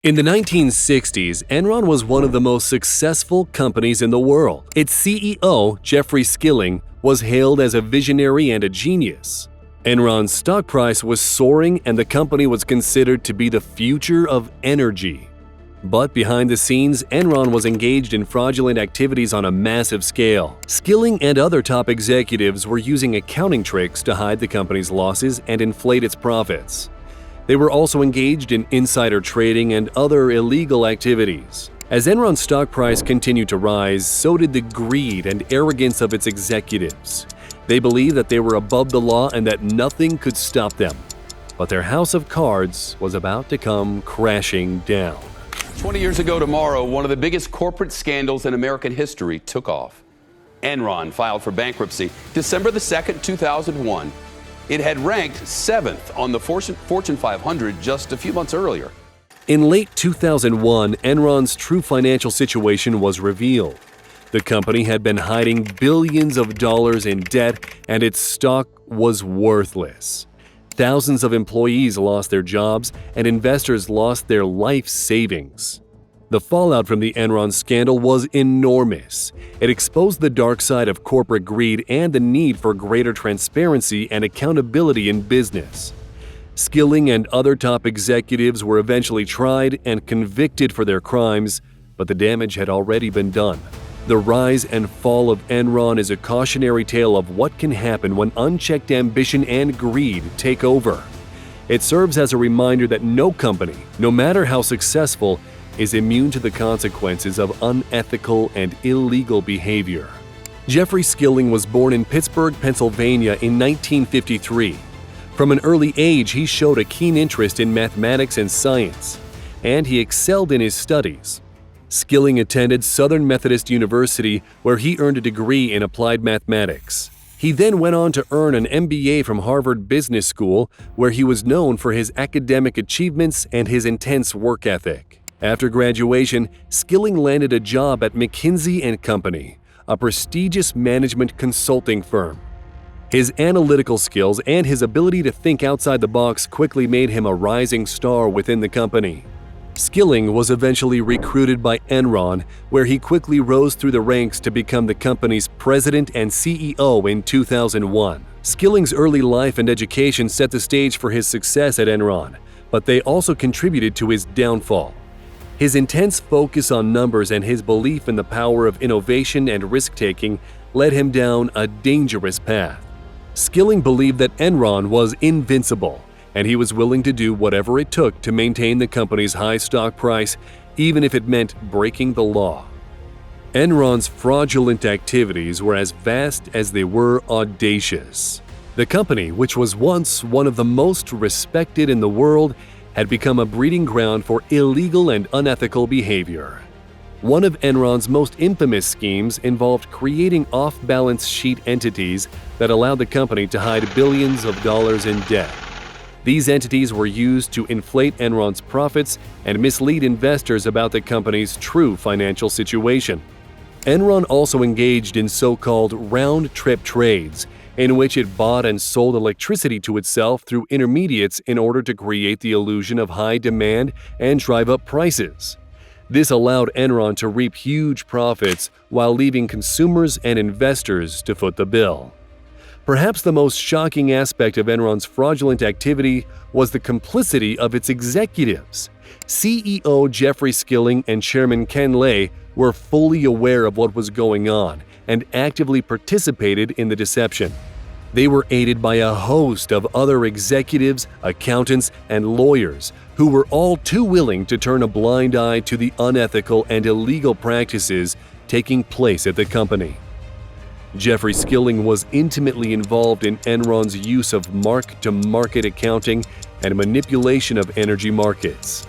In the 1960s, Enron was one of the most successful companies in the world. Its CEO, Jeffrey Skilling, was hailed as a visionary and a genius. Enron's stock price was soaring and the company was considered to be the future of energy. But behind the scenes, Enron was engaged in fraudulent activities on a massive scale. Skilling and other top executives were using accounting tricks to hide the company's losses and inflate its profits. They were also engaged in insider trading and other illegal activities. As Enron's stock price continued to rise, so did the greed and arrogance of its executives. They believed that they were above the law and that nothing could stop them. But their house of cards was about to come crashing down. 20 years ago tomorrow, one of the biggest corporate scandals in American history took off. Enron filed for bankruptcy December the 2nd, 2001. It had ranked 7th on the Fortune 500 just a few months earlier. In late 2001, Enron's true financial situation was revealed. The company had been hiding billions of dollars in debt, and its stock was worthless. Thousands of employees lost their jobs, and investors lost their life savings. The fallout from the Enron scandal was enormous. It exposed the dark side of corporate greed and the need for greater transparency and accountability in business. Skilling and other top executives were eventually tried and convicted for their crimes, but the damage had already been done. The rise and fall of Enron is a cautionary tale of what can happen when unchecked ambition and greed take over. It serves as a reminder that no company, no matter how successful, is immune to the consequences of unethical and illegal behavior. Jeffrey Skilling was born in Pittsburgh, Pennsylvania in 1953. From an early age, he showed a keen interest in mathematics and science, and he excelled in his studies. Skilling attended Southern Methodist University, where he earned a degree in applied mathematics. He then went on to earn an MBA from Harvard Business School, where he was known for his academic achievements and his intense work ethic. After graduation, Skilling landed a job at McKinsey & Company, a prestigious management consulting firm. His analytical skills and his ability to think outside the box quickly made him a rising star within the company. Skilling was eventually recruited by Enron, where he quickly rose through the ranks to become the company's president and CEO in 2001. Skilling's early life and education set the stage for his success at Enron, but they also contributed to his downfall. His intense focus on numbers and his belief in the power of innovation and risk-taking led him down a dangerous path. Skilling believed that Enron was invincible, and he was willing to do whatever it took to maintain the company's high stock price, even if it meant breaking the law. Enron's fraudulent activities were as vast as they were audacious. The company, which was once one of the most respected in the world, had become a breeding ground for illegal and unethical behavior. One of Enron's most infamous schemes involved creating off-balance sheet entities that allowed the company to hide billions of dollars in debt. These entities were used to inflate Enron's profits and mislead investors about the company's true financial situation. Enron also engaged in so-called round-trip trades, in which it bought and sold electricity to itself through intermediates in order to create the illusion of high demand and drive up prices. This allowed Enron to reap huge profits while leaving consumers and investors to foot the bill. Perhaps the most shocking aspect of Enron's fraudulent activity was the complicity of its executives. CEO Jeffrey Skilling and Chairman Ken Lay were fully aware of what was going on and actively participated in the deception. They were aided by a host of other executives, accountants, and lawyers who were all too willing to turn a blind eye to the unethical and illegal practices taking place at the company. Jeffrey Skilling was intimately involved in Enron's use of mark-to-market accounting and manipulation of energy markets.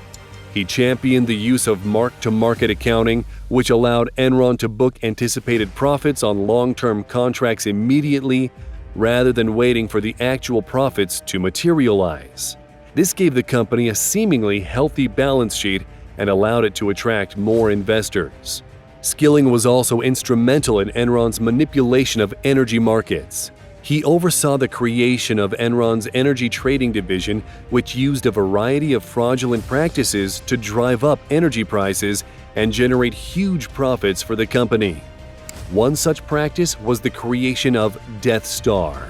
He championed the use of mark-to-market accounting, which allowed Enron to book anticipated profits on long-term contracts immediately rather than waiting for the actual profits to materialize. This gave the company a seemingly healthy balance sheet and allowed it to attract more investors. Skilling was also instrumental in Enron's manipulation of energy markets. He oversaw the creation of Enron's energy trading division, which used a variety of fraudulent practices to drive up energy prices and generate huge profits for the company. One such practice was the creation of Death Star,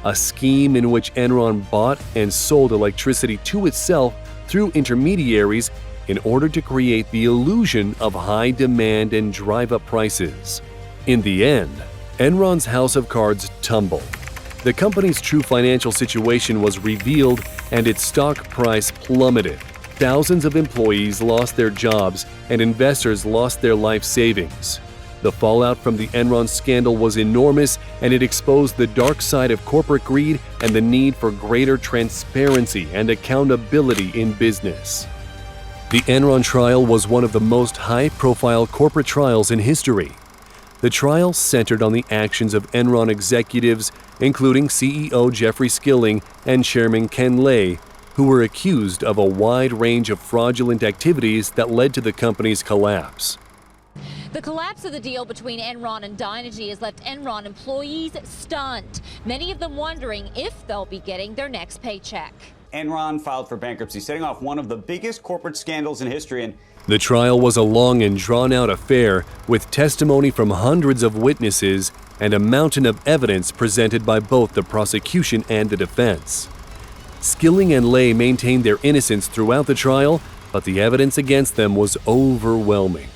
a scheme in which Enron bought and sold electricity to itself through intermediaries in order to create the illusion of high demand and drive up prices. In the end, Enron's house of cards tumbled. The company's true financial situation was revealed and its stock price plummeted. Thousands of employees lost their jobs and investors lost their life savings. The fallout from the Enron scandal was enormous, and it exposed the dark side of corporate greed and the need for greater transparency and accountability in business. The Enron trial was one of the most high-profile corporate trials in history. The trial centered on the actions of Enron executives, including CEO Jeffrey Skilling and Chairman Ken Lay, who were accused of a wide range of fraudulent activities that led to the company's collapse. The collapse of the deal between Enron and Dynegy has left Enron employees stunned, many of them wondering if they'll be getting their next paycheck. Enron filed for bankruptcy, setting off one of the biggest corporate scandals in history. The trial was a long and drawn-out affair with testimony from hundreds of witnesses and a mountain of evidence presented by both the prosecution and the defense. Skilling and Lay maintained their innocence throughout the trial, but the evidence against them was overwhelming.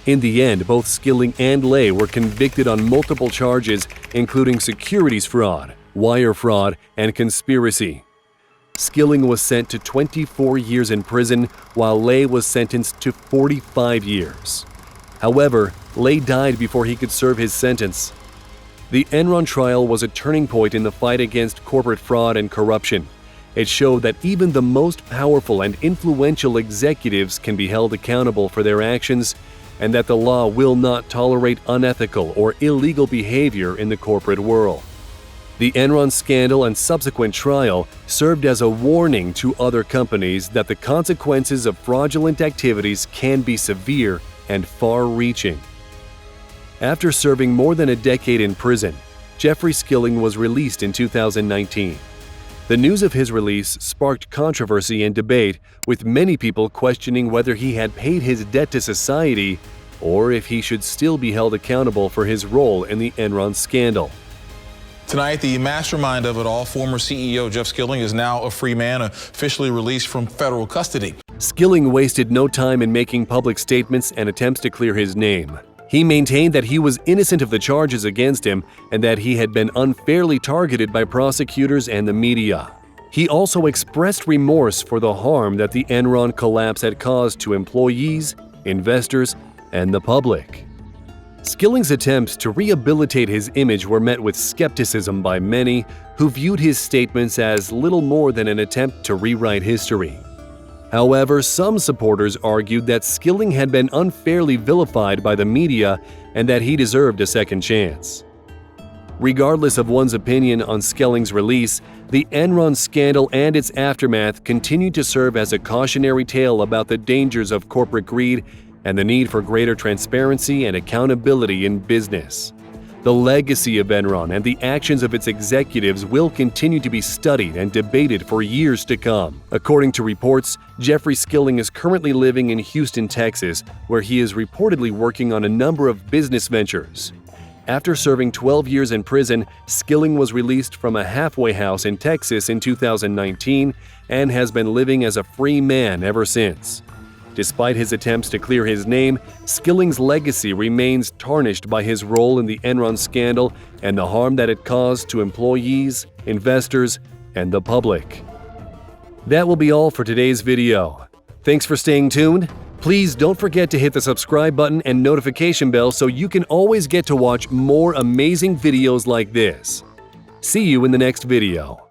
In the end, both Skilling and Lay were convicted on multiple charges, including securities fraud, wire fraud, and conspiracy. Skilling was sent to 24 years in prison, while Lay was sentenced to 45 years. However, Lay died before he could serve his sentence. The Enron trial was a turning point in the fight against corporate fraud and corruption. It showed that even the most powerful and influential executives can be held accountable for their actions, and that the law will not tolerate unethical or illegal behavior in the corporate world. The Enron scandal and subsequent trial served as a warning to other companies that the consequences of fraudulent activities can be severe and far-reaching. After serving more than a decade in prison, Jeffrey Skilling was released in 2019. The news of his release sparked controversy and debate, with many people questioning whether he had paid his debt to society or if he should still be held accountable for his role in the Enron scandal. Tonight, the mastermind of it all, former CEO Jeff Skilling, is now a free man, officially released from federal custody. Skilling wasted no time in making public statements and attempts to clear his name. He maintained that he was innocent of the charges against him and that he had been unfairly targeted by prosecutors and the media. He also expressed remorse for the harm that the Enron collapse had caused to employees, investors, and the public. Skilling's attempts to rehabilitate his image were met with skepticism by many who viewed his statements as little more than an attempt to rewrite history. However, some supporters argued that Skilling had been unfairly vilified by the media and that he deserved a second chance. Regardless of one's opinion on Skilling's release, the Enron scandal and its aftermath continued to serve as a cautionary tale about the dangers of corporate greed and the need for greater transparency and accountability in business. The legacy of Enron and the actions of its executives will continue to be studied and debated for years to come. According to reports, Jeffrey Skilling is currently living in Houston, Texas, where he is reportedly working on a number of business ventures. After serving 12 years in prison, Skilling was released from a halfway house in Texas in 2019 and has been living as a free man ever since. Despite his attempts to clear his name, Skilling's legacy remains tarnished by his role in the Enron scandal and the harm that it caused to employees, investors, and the public. That will be all for today's video. Thanks for staying tuned. Please don't forget to hit the subscribe button and notification bell so you can always get to watch more amazing videos like this. See you in the next video.